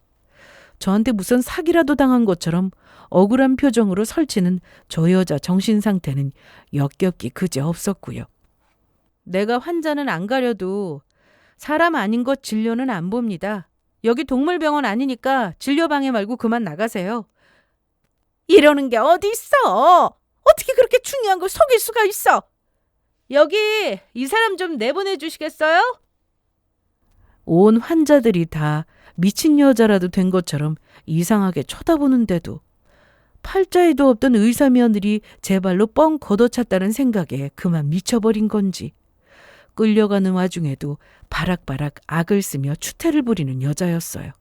저한테 무슨 사기라도 당한 것처럼 억울한 표정으로 설치는 저 여자 정신상태는 역겹기 그지없었고요. 내가 환자는 안 가려도 사람 아닌 것 진료는 안 봅니다. 여기 동물병원 아니니까 진료방해 말고 그만 나가세요. 이러는 게 어디 있어. 어떻게 그렇게 중요한 걸 속일 수가 있어. 여기 이 사람 좀 내보내 주시겠어요? 온 환자들이 다 미친 여자라도 된 것처럼 이상하게 쳐다보는데도 팔자에도 없던 의사 며느리 제 발로 뻥 걷어찼다는 생각에 그만 미쳐버린 건지 끌려가는 와중에도 바락바락 악을 쓰며 추태를 부리는 여자였어요.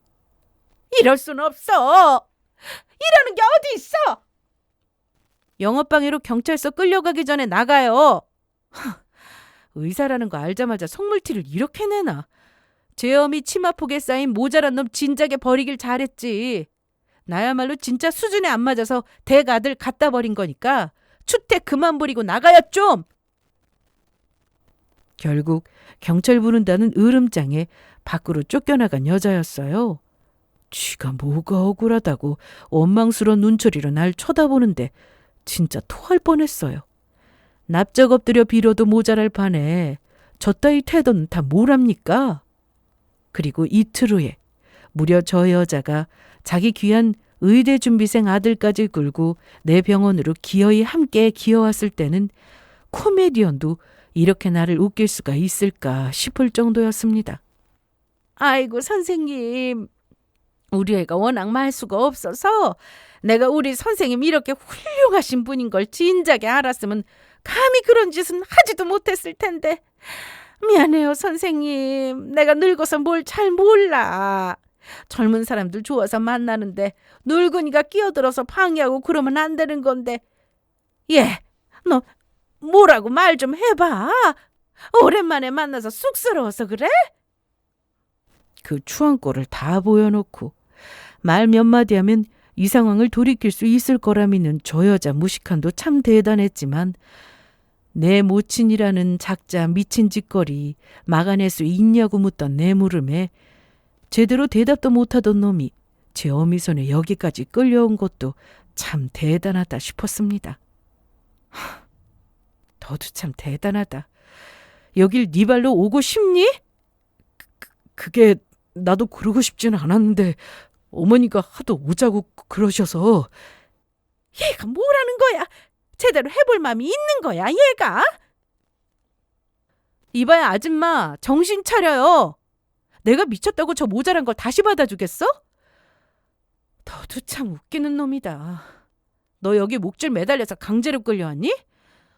이럴 순 없어. 이러는 게 어디 있어. 영업방해로 경찰서 끌려가기 전에 나가요. 의사라는 거 알자마자 속물티를 이렇게 내나. 죄엄이 치마폭에 쌓인 모자란 놈 진작에 버리길 잘했지. 나야말로 진짜 수준에 안 맞아서 댁아들 갖다 버린 거니까 추태 그만 부리고 나가야 좀. 결국 경찰 부른다는 으름장에 밖으로 쫓겨나간 여자였어요. 쥐가 뭐가 억울하다고 원망스러운 눈초리로 날 쳐다보는데 진짜 토할 뻔했어요. 납작 엎드려 빌어도 모자랄 판에 저 따위 태도는 다 뭐랍니까? 그리고 이틀 후에 무려 저 여자가 자기 귀한 의대 준비생 아들까지 끌고 내 병원으로 기어이 함께 기어왔을 때는 코미디언도 이렇게 나를 웃길 수가 있을까 싶을 정도였습니다. 아이고 선생님, 우리 애가 워낙 말수가 없어서 내가 우리 선생님 이렇게 훌륭하신 분인 걸 진작에 알았으면 감히 그런 짓은 하지도 못했을 텐데 미안해요 선생님. 내가 늙어서 뭘 잘 몰라. 젊은 사람들 좋아서 만나는데 늙은이가 끼어들어서 방해하고 그러면 안 되는 건데. 너 뭐라고 말 좀 해봐. 오랜만에 만나서 쑥스러워서 그래? 그 추한 꼴을 다 보여놓고 말 몇 마디 하면 이 상황을 돌이킬 수 있을 거라 믿는 저 여자 무식한도 참 대단했지만 내 모친이라는 작자 미친 짓거리 막아낼 수 있냐고 묻던 내 물음에 제대로 대답도 못하던 놈이 제 어미손에 여기까지 끌려온 것도 참 대단하다 싶었습니다. 너도 참 대단하다. 여길 네 발로 오고 싶니? 그게 나도 그러고 싶지는 않았는데 어머니가 하도 오자고 그러셔서. 얘가 뭐라는 거야? 제대로 해볼 마음이 있는 거야 얘가? 이봐야 아줌마, 정신 차려요. 내가 미쳤다고 저 모자란 걸 다시 받아주겠어? 너도 참 웃기는 놈이다. 너 여기 목줄 매달려서 강제로 끌려왔니?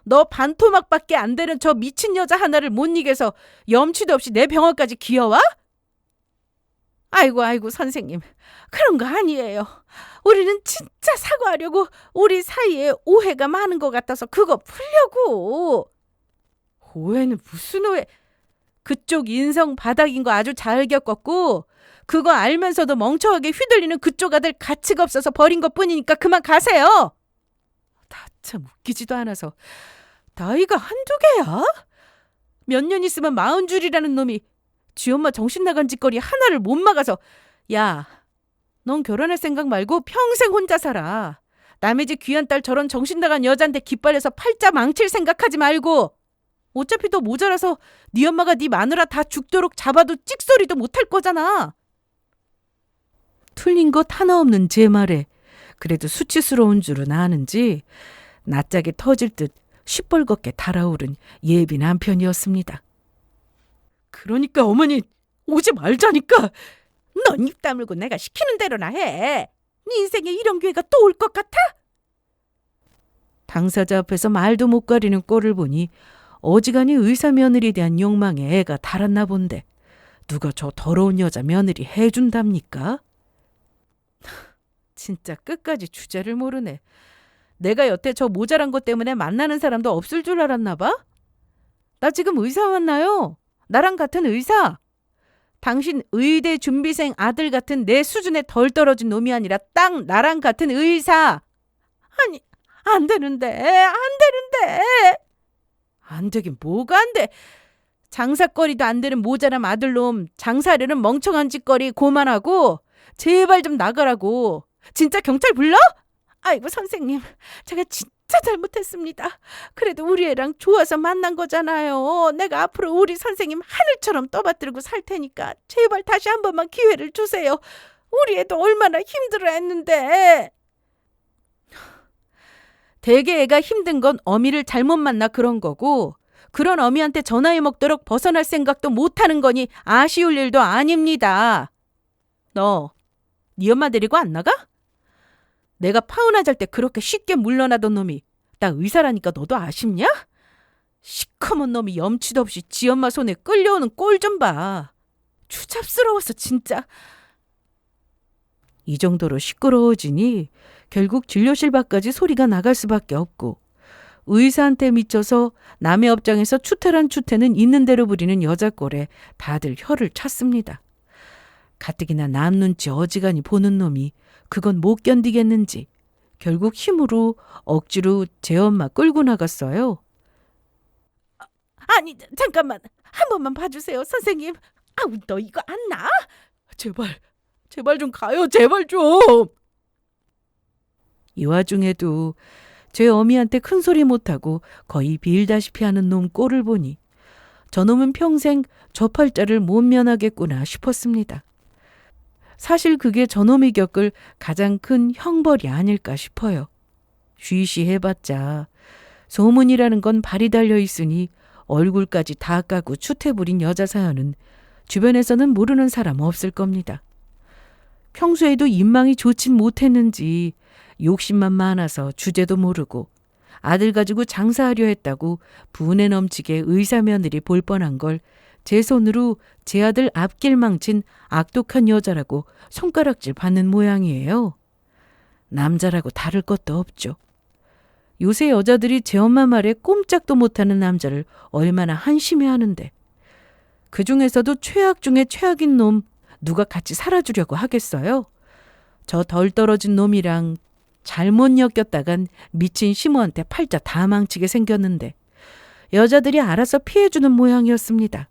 너 반토막밖에 안 되는 저 미친 여자 하나를 못 이겨서 염치도 없이 내 병원까지 기어와? 아이고 선생님, 그런 거 아니에요. 우리는 진짜 사과하려고 우리 사이에 오해가 많은 것 같아서 그거 풀려고. 오해는 무슨 오해? 그쪽 인성 바닥인 거 아주 잘 겪었고 그거 알면서도 멍청하게 휘둘리는 그쪽 아들 가치가 없어서 버린 것뿐이니까 그만 가세요. 다 참 웃기지도 않아서. 나이가 한두 개야? 몇 년 있으면 40줄이라는 놈이 지 엄마 정신 나간 짓거리 하나를 못 막아서. 야, 넌 결혼할 생각 말고 평생 혼자 살아. 남의 집 귀한 딸 저런 정신 나간 여자한테 기빨려서 팔자 망칠 생각하지 말고. 어차피 더 모자라서 네 엄마가 네 마누라 다 죽도록 잡아도 찍소리도 못할 거잖아. 틀린 것 하나 없는 제 말에 그래도 수치스러운 줄은 아는지 낯짝이 터질 듯 시뻘겋게 달아오른 예비 남편이었습니다. 그러니까 어머니 오지 말자니까. 넌 입 다물고 내가 시키는 대로나 해. 네 인생에 이런 기회가 또 올 것 같아? 당사자 앞에서 말도 못 가리는 꼴을 보니 어지간히 의사 며느리에 대한 욕망에 애가 달았나 본데 누가 저 더러운 여자 며느리 해준답니까? 진짜 끝까지 주제를 모르네. 내가 여태 저 모자란 것 때문에 만나는 사람도 없을 줄 알았나 봐? 나 지금 의사 만나요. 나랑 같은 의사. 당신 의대 준비생 아들 같은 내 수준에 덜 떨어진 놈이 아니라 딱 나랑 같은 의사. 아니, 안 되는데. 안 되긴 뭐가 안 돼. 장사거리도 안 되는 모자람 아들놈 장사하려는 멍청한 짓거리 고만하고 제발 좀 나가라고. 진짜 경찰 불러? 아이고 선생님, 제가 진짜 잘못했습니다. 그래도 우리 애랑 좋아서 만난 거잖아요. 내가 앞으로 우리 선생님 하늘처럼 떠받들고 살 테니까 제발 다시 한 번만 기회를 주세요. 우리 애도 얼마나 힘들어했는데. 대개 애가 힘든 건 어미를 잘못 만나 그런 거고 그런 어미한테 전화해 먹도록 벗어날 생각도 못하는 거니 아쉬울 일도 아닙니다. 너, 네 엄마 데리고 안 나가? 내가 파혼하잘 때 그렇게 쉽게 물러나던 놈이 나 의사라니까 너도 아쉽냐? 시커먼 놈이 염치도 없이 지 엄마 손에 끌려오는 꼴 좀 봐. 추잡스러워서 진짜. 이 정도로 시끄러워지니 결국 진료실 밖까지 소리가 나갈 수밖에 없고 의사한테 미쳐서 남의 업장에서 추태란 추태는 있는 대로 부리는 여자 꼴에 다들 혀를 찼습니다. 가뜩이나 남 눈치 어지간히 보는 놈이 그건 못 견디겠는지 결국 힘으로 억지로 제 엄마 끌고 나갔어요. 아니 잠깐만 한 번만 봐주세요 선생님. 아우 너 이거 안 나? 제발 좀 가요 제발 좀. 이 와중에도 제 어미한테 큰 소리 못하고 거의 빌다시피 하는 놈 꼴을 보니 저놈은 평생 저 팔자를 못 면하겠구나 싶었습니다. 사실 그게 저놈이 겪을 가장 큰 형벌이 아닐까 싶어요. 쉬쉬해봤자 소문이라는 건 발이 달려있으니 얼굴까지 다 까고 추태부린 여자 사연은 주변에서는 모르는 사람 없을 겁니다. 평소에도 인망이 좋진 못했는지 욕심만 많아서 주제도 모르고 아들 가지고 장사하려 했다고 분에 넘치게 의사 며느리 볼 뻔한 걸 제 손으로 제 아들 앞길 망친 악독한 여자라고 손가락질 받는 모양이에요. 남자라고 다를 것도 없죠. 요새 여자들이 제 엄마 말에 꼼짝도 못하는 남자를 얼마나 한심해하는데 그중에서도 최악 중에 최악인 놈 누가 같이 살아주려고 하겠어요? 저 덜 떨어진 놈이랑 잘못 엮였다간 미친 시모한테 팔자 다 망치게 생겼는데 여자들이 알아서 피해주는 모양이었습니다.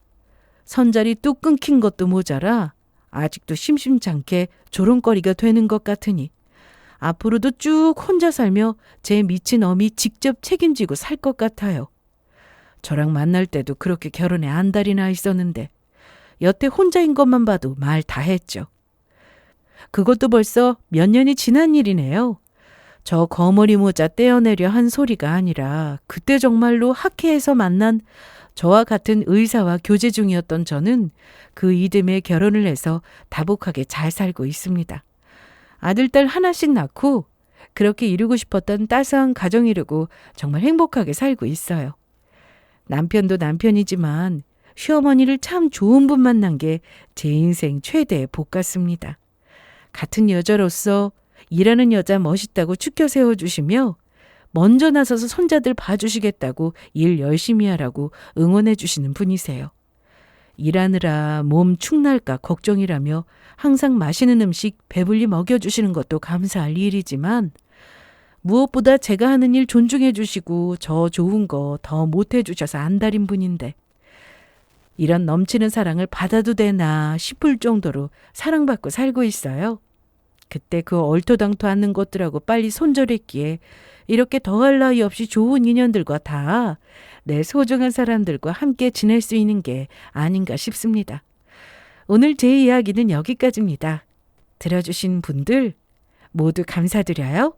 선자리 뚝 끊긴 것도 모자라 아직도 심심찮게 조롱거리가 되는 것 같으니 앞으로도 쭉 혼자 살며 제 미친 어미 직접 책임지고 살 것 같아요. 저랑 만날 때도 그렇게 결혼에 안달이 나 있었는데 여태 혼자인 것만 봐도 말 다 했죠. 그것도 벌써 몇 년이 지난 일이네요. 저 거머리 모자 떼어내려 한 소리가 아니라 그때 정말로 학회에서 만난 저와 같은 의사와 교제 중이었던 저는 그 이듬해 결혼을 해서 다복하게 잘 살고 있습니다. 아들, 딸 하나씩 낳고 그렇게 이루고 싶었던 따스한 가정 이루고 정말 행복하게 살고 있어요. 남편도 남편이지만 시어머니를 참 좋은 분 만난 게 제 인생 최대의 복 같습니다. 같은 여자로서 일하는 여자 멋있다고 축켜 세워주시며 먼저 나서서 손자들 봐주시겠다고 일 열심히 하라고 응원해 주시는 분이세요. 일하느라 몸 축날까 걱정이라며 항상 맛있는 음식 배불리 먹여주시는 것도 감사할 일이지만 무엇보다 제가 하는 일 존중해 주시고 저 좋은 거 더 못해 주셔서 안달인 분인데 이런 넘치는 사랑을 받아도 되나 싶을 정도로 사랑받고 살고 있어요. 그때 그 얼토당토 않는 것들하고 빨리 손절했기에 이렇게 더할 나위 없이 좋은 인연들과 다 내 소중한 사람들과 함께 지낼 수 있는 게 아닌가 싶습니다. 오늘 제 이야기는 여기까지입니다. 들어주신 분들 모두 감사드려요.